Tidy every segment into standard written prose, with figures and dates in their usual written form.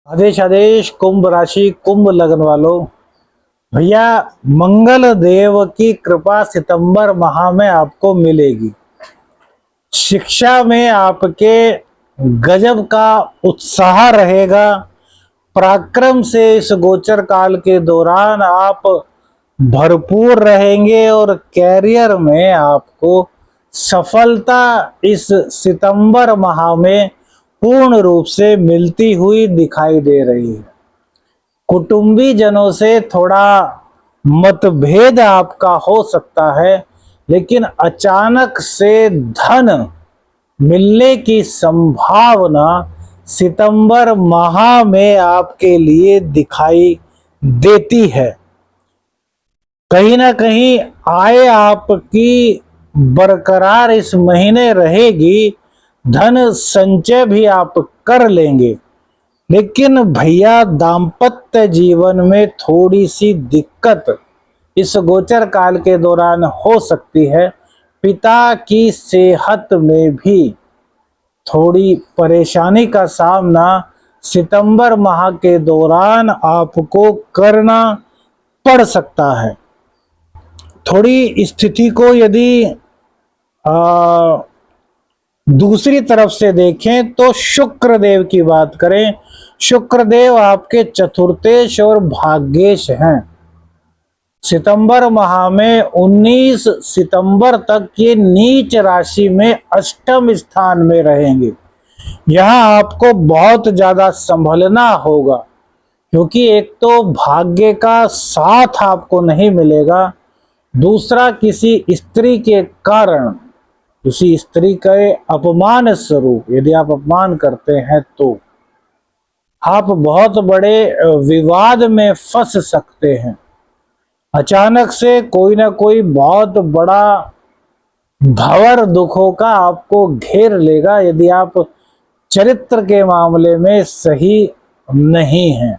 आदेश आदेश कुंभ राशि कुंभ लगन वालों, भैया मंगल देव की कृपा सितंबर माह में आपको मिलेगी। शिक्षा में आपके गजब का उत्साह रहेगा। पराक्रम से इस गोचर काल के दौरान आप भरपूर रहेंगे और कैरियर में आपको सफलता इस सितंबर माह में पूर्ण रूप से मिलती हुई दिखाई दे रही है। कुटुंबी जनों से थोड़ा मतभेद आपका हो सकता है, लेकिन अचानक से धन मिलने की संभावना सितंबर माह में आपके लिए दिखाई देती है। कहीं ना कहीं आय आपकी बरकरार इस महीने रहेगी, धन संचय भी आप कर लेंगे। लेकिन भैया दाम्पत्य जीवन में थोड़ी सी दिक्कत इस गोचर काल के दौरान हो सकती है। पिता की सेहत में भी थोड़ी परेशानी का सामना सितंबर माह के दौरान आपको करना पड़ सकता है। थोड़ी स्थिति को यदि दूसरी तरफ से देखें तो शुक्र देव की बात करें, शुक्र देव आपके चतुर्थेश और भाग्येश हैं। सितंबर माह में 19 सितंबर तक ये नीच राशि में अष्टम स्थान में रहेंगे। यहां आपको बहुत ज्यादा संभलना होगा, क्योंकि एक तो भाग्य का साथ आपको नहीं मिलेगा, दूसरा किसी स्त्री के कारण, किसी स्त्री के अपमान स्वरूप यदि आप अपमान करते हैं तो आप बहुत बड़े विवाद में फंस सकते हैं। अचानक से कोई ना कोई बहुत बड़ा भंवर दुखों का आपको घेर लेगा यदि आप चरित्र के मामले में सही नहीं हैं।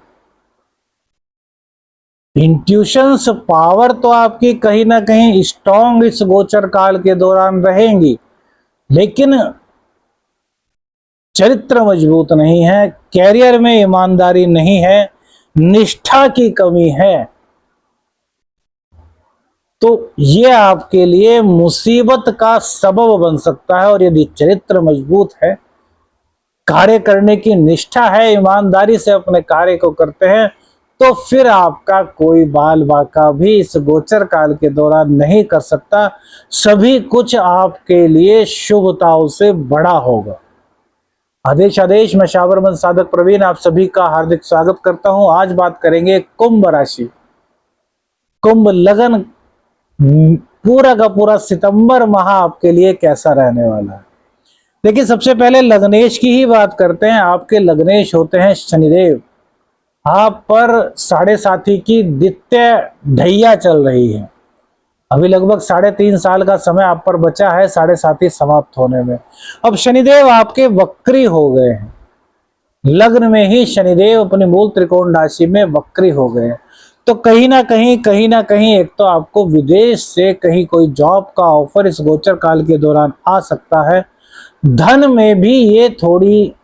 इंट्यूशंस पावर तो आपकी कहीं ना कहीं स्ट्रॉन्ग इस गोचर काल के दौरान रहेंगी, लेकिन चरित्र मजबूत नहीं है, कैरियर में ईमानदारी नहीं है, निष्ठा की कमी है। तो ये आपके लिए मुसीबत का सबब बन सकता है। और यदि चरित्र मजबूत है, कार्य करने की निष्ठा है, ईमानदारी से अपने कार्य को करते हैं, तो फिर आपका कोई बाल बाका भी इस गोचर काल के दौरान नहीं कर सकता। सभी कुछ आपके लिए शुभताओं से बड़ा होगा। आदेश आदेश मैं शाबरमन साधक प्रवीण आप सभी का हार्दिक स्वागत करता हूं। आज बात करेंगे कुंभ राशि कुंभ लगन, पूरा का पूरा सितंबर माह आपके लिए कैसा रहने वाला है। देखिए, सबसे पहले लग्नेश की ही बात करते हैं। आपके लग्नेश होते हैं शनिदेव। आप पर साढ़े साथी की द्वितीय ढैया चल रही है। अभी लगभग 3.5 साल का समय आप पर बचा है साढ़े साथी समाप्त होने में। अब शनिदेव आपके वक्री हो गए हैं। लग्न में ही शनिदेव अपनी मूल त्रिकोण राशि में वक्री हो गए हैं। तो कहीं ना कहीं एक तो आपको विदेश से कहीं कोई जॉब का ऑफर इस गोचर काल के दौरान आ सकता है। धन में भी ये थोड़ी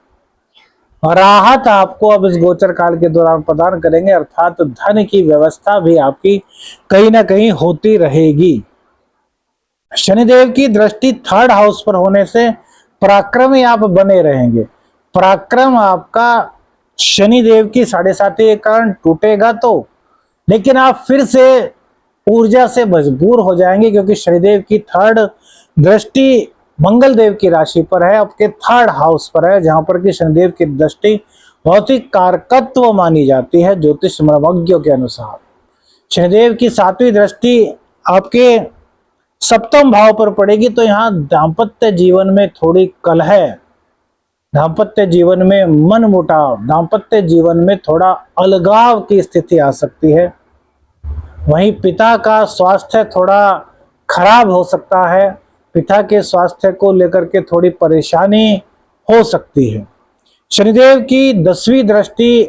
राहत आपको अब इस गोचर काल के दौरान प्रदान करेंगे, अर्थात धन की व्यवस्था भी आपकी कहीं ना कहीं होती रहेगी। शनिदेव की दृष्टि 3rd हाउस पर होने से पराक्रमी आप बने रहेंगे। पराक्रम आपका शनिदेव की साढ़े साथी के कारण टूटेगा तो, लेकिन आप फिर से ऊर्जा से भरपूर हो जाएंगे, क्योंकि शनिदेव की 3rd दृष्टि मंगल देव की राशि पर है, आपके 3rd हाउस पर है, जहां पर कि शनिदेव की दृष्टि बहुत ही कारकत्व मानी जाती है ज्योतिष मर्मज्ञों के अनुसार। शनिदेव की 7वीं दृष्टि आपके 7वें भाव पर पड़ेगी, तो यहाँ दाम्पत्य जीवन में थोड़ी कलह, दाम्पत्य जीवन में मनमुटाव, दाम्पत्य जीवन में थोड़ा अलगाव की स्थिति आ सकती है। वहीं पिता का स्वास्थ्य थोड़ा खराब हो सकता है। पिता के स्वास्थ्य को लेकर के थोड़ी परेशानी हो सकती है। शनिदेव की 10वीं दृष्टि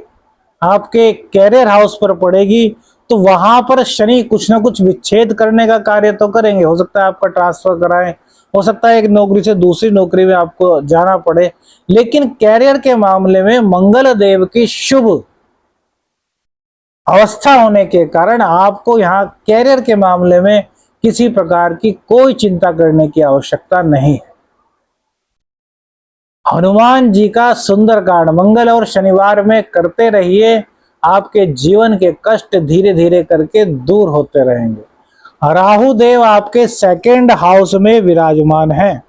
आपके कैरियर हाउस पर पड़ेगी, तो वहां पर शनि कुछ ना कुछ विच्छेद करने का कार्य तो करेंगे। हो सकता है आपका ट्रांसफर कराएं, हो सकता है एक नौकरी से दूसरी नौकरी में आपको जाना पड़े, लेकिन कैरियर के मामले में मंगल देव की शुभ अवस्था होने के कारण आपको यहाँ कैरियर के मामले में किसी प्रकार की कोई चिंता करने की आवश्यकता नहीं है। हनुमान जी का सुंदरकांड मंगल और शनिवार में करते रहिए, आपके जीवन के कष्ट धीरे धीरे करके दूर होते रहेंगे। राहु देव आपके सेकंड हाउस में विराजमान है,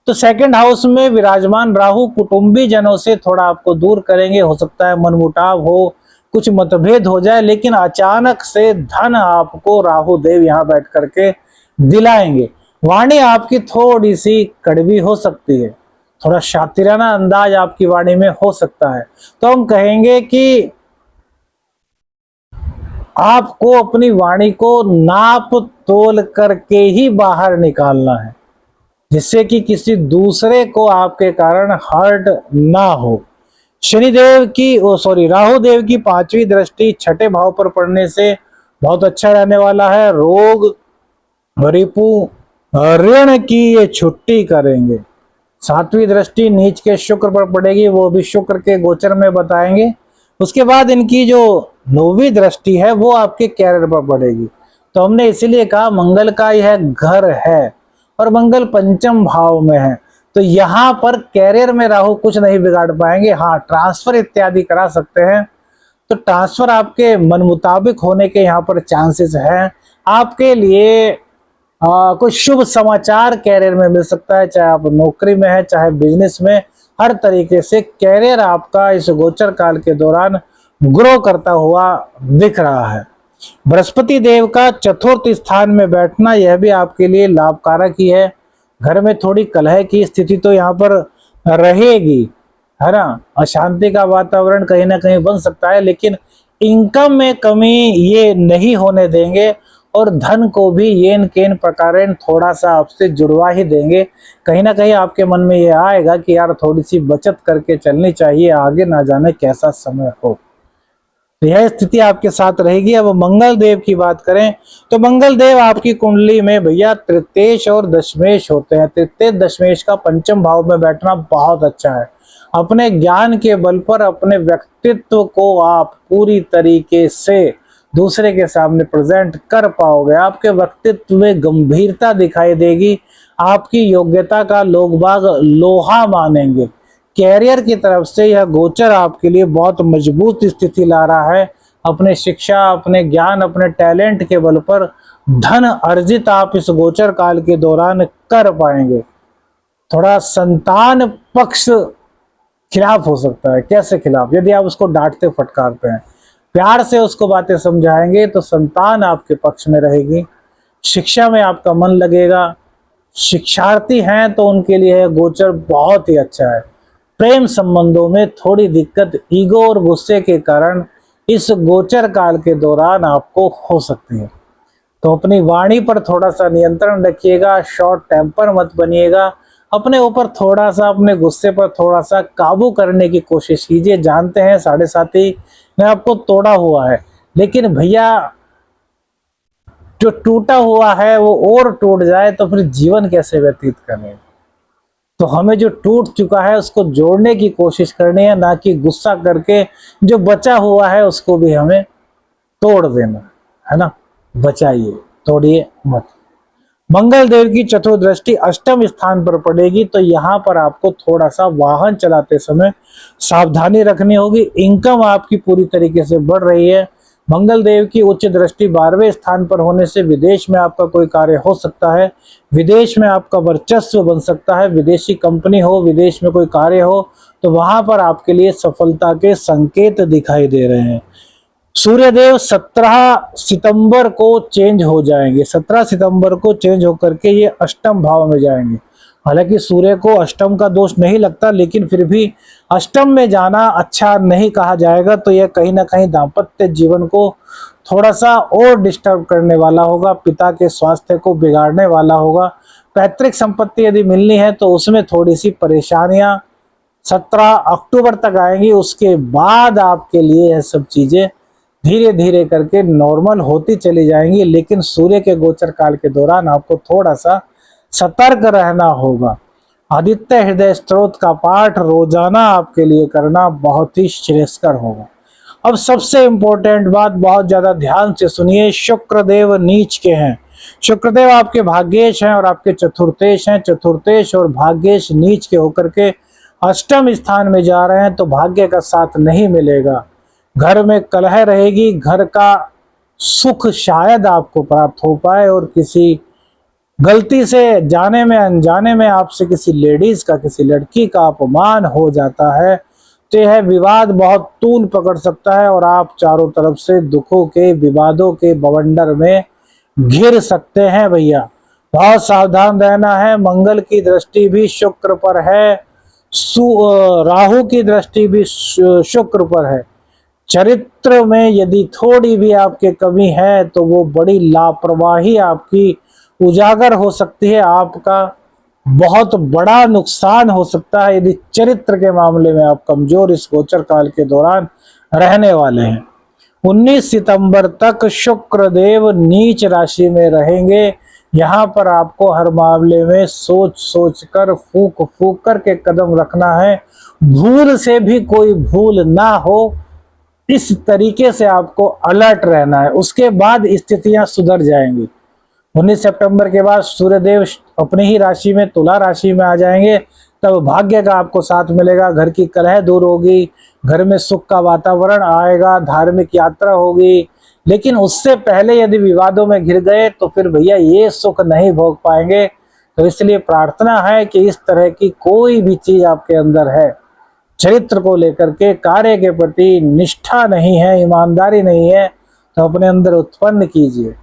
तो सेकंड हाउस में विराजमान राहु कुटुंबी जनों से थोड़ा आपको दूर करेंगे। हो सकता है मनमुटाव हो, कुछ मतभेद हो जाए, लेकिन अचानक से धन आपको राहु देव यहाँ बैठ करके दिलाएंगे। वाणी आपकी थोड़ी सी कड़वी हो सकती है, थोड़ा शातिराना अंदाज आपकी वाणी में हो सकता है, तो हम कहेंगे कि आपको अपनी वाणी को नाप तोल करके ही बाहर निकालना है, जिससे कि किसी दूसरे को आपके कारण हर्ट ना हो। शनिदेव की राहु देव की 5वीं दृष्टि 6ठे भाव पर पड़ने से बहुत अच्छा रहने वाला है। रोग रिपु ऋण की ये छुट्टी करेंगे। 7वीं दृष्टि नीच के शुक्र पर पड़ेगी, वो भी शुक्र के गोचर में बताएंगे। उसके बाद इनकी जो 9वीं दृष्टि है वो आपके कैरियर पर पड़ेगी। तो हमने इसीलिए कहा मंगल का यह घर है और मंगल पंचम भाव में है, तो यहाँ पर कैरियर में राहु कुछ नहीं बिगाड़ पाएंगे। हाँ, ट्रांसफर इत्यादि करा सकते हैं, तो ट्रांसफर आपके मन मुताबिक होने के यहाँ पर चांसेस हैं। आपके लिए कोई शुभ समाचार कैरियर में मिल सकता है, चाहे आप नौकरी में है चाहे बिजनेस में, हर तरीके से कैरियर आपका इस गोचर काल के दौरान ग्रो करता हुआ दिख रहा है। बृहस्पति देव का चतुर्थ स्थान में बैठना यह भी आपके लिए लाभकारक ही है। घर में थोड़ी कलह की स्थिति तो यहाँ पर रहेगी, है ना, अशांति का वातावरण कहीं ना कहीं बन सकता है, लेकिन इनकम में कमी ये नहीं होने देंगे और धन को भी येन केन प्रकारेण थोड़ा सा आपसे जुड़वा ही देंगे। कहीं ना कहीं आपके मन में ये आएगा कि यार थोड़ी सी बचत करके चलनी चाहिए, आगे ना जाने कैसा समय हो। तो यह स्थिति आपके साथ रहेगी। अब मंगल देव की बात करें तो मंगल देव आपकी कुंडली में भैया तृतीयेश और दशमेश होते हैं। तृतीय दशमेश का पंचम भाव में बैठना बहुत अच्छा है। अपने ज्ञान के बल पर अपने व्यक्तित्व को आप पूरी तरीके से दूसरे के सामने प्रेजेंट कर पाओगे। आपके व्यक्तित्व में गंभीरता दिखाई देगी, आपकी योग्यता का लोग बाग लोहा मानेंगे। कैरियर की तरफ से यह गोचर आपके लिए बहुत मजबूत स्थिति ला रहा है। अपने शिक्षा, अपने ज्ञान, अपने टैलेंट के बल पर धन अर्जित आप इस गोचर काल के दौरान कर पाएंगे। थोड़ा संतान पक्ष खिलाफ हो सकता है। कैसे खिलाफ? यदि आप उसको डांटते फटकारते हैं, प्यार से उसको बातें समझाएंगे तो संतान आपके पक्ष में रहेगी। शिक्षा में आपका मन लगेगा। शिक्षार्थी हैं तो उनके लिए गोचर बहुत ही अच्छा है। प्रेम संबंधों में थोड़ी दिक्कत ईगो और गुस्से के कारण इस गोचर काल के दौरान आपको हो सकती है, तो अपनी वाणी पर थोड़ा सा नियंत्रण रखिएगा। शॉर्ट टेम्पर मत बनिएगा। अपने ऊपर थोड़ा सा, अपने गुस्से पर थोड़ा सा काबू करने की कोशिश कीजिए। जानते हैं 7.5 में आपको तोड़ा हुआ है, लेकिन भैया जो टूटा हुआ है वो और टूट जाए तो फिर जीवन कैसे व्यतीत करें। तो हमें जो टूट चुका है उसको जोड़ने की कोशिश करनी है, ना कि गुस्सा करके जो बचा हुआ है उसको भी हमें तोड़ देना है ना। बचाइए, तोड़िए मत। मंगल देव की चतुर्दृष्टि अष्टम स्थान पर पड़ेगी, तो यहाँ पर आपको थोड़ा सा वाहन चलाते समय सावधानी रखनी होगी। इनकम आपकी पूरी तरीके से बढ़ रही है। मंगल देव की उच्च दृष्टि 12वें स्थान पर होने से विदेश में आपका कोई कार्य हो सकता है। विदेश में आपका वर्चस्व बन सकता है। विदेशी कंपनी हो, विदेश में कोई कार्य हो, तो वहां पर आपके लिए सफलता के संकेत दिखाई दे रहे हैं। सूर्यदेव 17 सितंबर को चेंज हो जाएंगे। 17 सितंबर को चेंज होकर के ये अष्टम भाव में जाएंगे। हालांकि सूर्य को अष्टम का दोष नहीं लगता, लेकिन फिर भी अष्टम में जाना अच्छा नहीं कहा जाएगा। तो यह कहीं ना कहीं दाम्पत्य जीवन को थोड़ा सा और डिस्टर्ब करने वाला होगा, पिता के स्वास्थ्य को बिगाड़ने वाला होगा। पैतृक संपत्ति यदि मिलनी है तो उसमें थोड़ी सी परेशानियां 17 अक्टूबर तक आएंगी। उसके बाद आपके लिए यह सब चीजें धीरे धीरे करके नॉर्मल होती चली जाएंगी, लेकिन सूर्य के गोचर काल के दौरान आपको थोड़ा सा सतर्क रहना होगा। आदित्य हृदय स्तोत्र का पाठ रोजाना आपके लिए करना बहुत ही श्रेयस्कर होगा। अब सबसे इंपॉर्टेंट बात, बहुत ज्यादा ध्यान से सुनिए, शुक्रदेव नीच के हैं। शुक्रदेव आपके भाग्येश हैं और आपके चतुर्थेश हैं। चतुर्थेश और भाग्येश नीच के होकर के अष्टम स्थान में जा रहे हैं, तो भाग्य का साथ नहीं मिलेगा। घर में कलह रहेगी, घर का सुख शायद आपको प्राप्त हो पाए, और किसी गलती से जाने में अनजाने में आपसे किसी लेडीज का, किसी लड़की का अपमान हो जाता है, तो यह विवाद बहुत तूल पकड़ सकता है और आप चारों तरफ से दुखों के, विवादों के बवंडर में घिर सकते हैं भैया। बहुत सावधान रहना है। मंगल की दृष्टि भी शुक्र पर है, राहु की दृष्टि भी शुक्र पर है। चरित्र में यदि थोड़ी भी आपके कमी है तो वो बड़ी लापरवाही आपकी उजागर हो सकती है, आपका बहुत बड़ा नुकसान हो सकता है यदि चरित्र के मामले में आप कमजोर इस गोचर काल के दौरान रहने वाले हैं। 19 सितंबर तक शुक्रदेव नीच राशि में रहेंगे। यहाँ पर आपको हर मामले में सोच सोच कर, फूक फूक कर के कदम रखना है। भूल से भी कोई भूल ना हो, इस तरीके से आपको अलर्ट रहना है। उसके बाद स्थितियां सुधर जाएंगी। 19 सितंबर के बाद सूर्यदेव अपनी ही राशि में, तुला राशि में आ जाएंगे, तब भाग्य का आपको साथ मिलेगा। घर की कलह दूर होगी, घर में सुख का वातावरण आएगा, धार्मिक यात्रा होगी। लेकिन उससे पहले यदि विवादों में घिर गए तो फिर भैया ये सुख नहीं भोग पाएंगे। तो इसलिए प्रार्थना है कि इस तरह की कोई भी चीज आपके अंदर है, चरित्र को लेकर के, कार्य के प्रति निष्ठा नहीं है, ईमानदारी नहीं है, तो अपने अंदर उत्पन्न कीजिए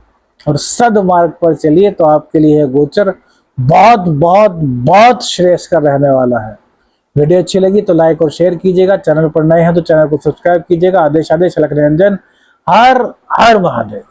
और सदमार्ग पर चलिए। तो आपके लिए गोचर बहुत बहुत बहुत श्रेयस्कर रहने वाला है। वीडियो अच्छी लगी तो लाइक और शेयर कीजिएगा। चैनल पर नए हैं तो चैनल को सब्सक्राइब कीजिएगा। आदेश आदेश अलख निरंजन। हर हर महादेव।